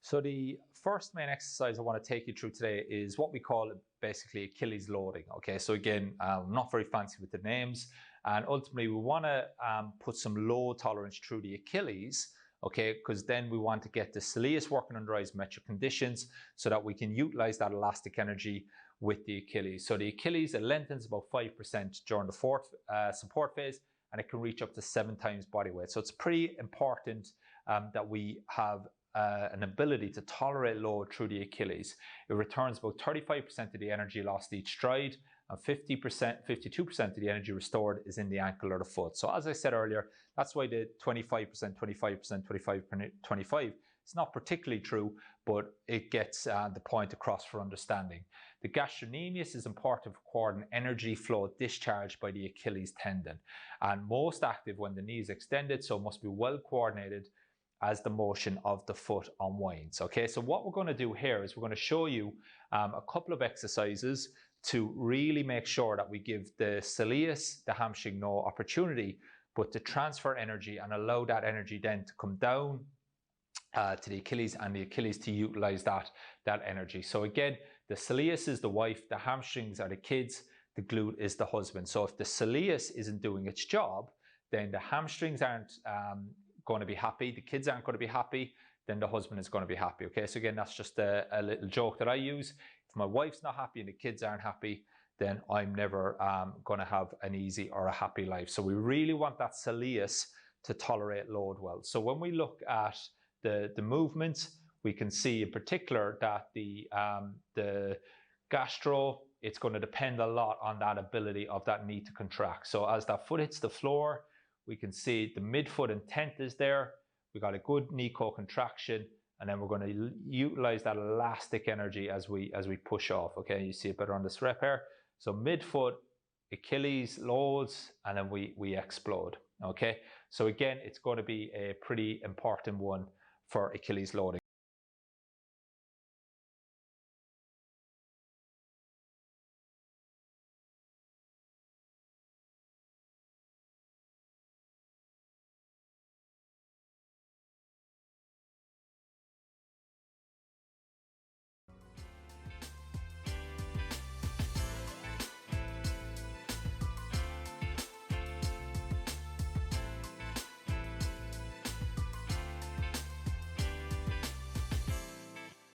So the first main exercise I want to take you through today is what we call basically Achilles loading. Okay, so again, I'm not very fancy with the names, and ultimately we want to put some load tolerance through the Achilles. Okay, because then we want to get the soleus working under isometric conditions so that we can utilize that elastic energy with the Achilles. So the Achilles, it lengthens about 5% during the fourth support phase, and it can reach up to 7 times body weight. So it's pretty important that we have an ability to tolerate load through the Achilles. It returns about 35% of the energy lost each stride, and 52% of the energy restored is in the ankle or the foot. So as I said earlier, that's why the 25%, 25%, 25, it's not particularly true, but it gets the point across for understanding. The gastrocnemius is important for coordinating energy flow discharged by the Achilles tendon, and most active when the knee is extended, so it must be well coordinated as the motion of the foot unwinds. Okay, so what we're going to do here is we're going to show you a couple of exercises to really make sure that we give the soleus, the hamstring, no opportunity but to transfer energy and allow that energy then to come down to the Achilles, and the Achilles to utilize that energy. So again, the soleus is the wife, the hamstrings are the kids, the glute is the husband. So if the soleus isn't doing its job, then the hamstrings aren't going to be happy, the kids aren't going to be happy, then the husband is going to be happy. Okay, so again, that's just a little joke that I use. If my wife's not happy and the kids aren't happy, then I'm never going to have an easy or a happy life. So we really want that soleus to tolerate load well. So when we look at the movements, we can see in particular that the gastro, it's going to depend a lot on that ability of that knee to contract. So as that foot hits the floor, we can see the midfoot intent is there. We got a good knee co-contraction, and then we're going to utilize that elastic energy as we push off. Okay, you see it better on this rep here. So midfoot, Achilles loads, and then we explode. Okay, so again, it's going to be a pretty important one for Achilles loading.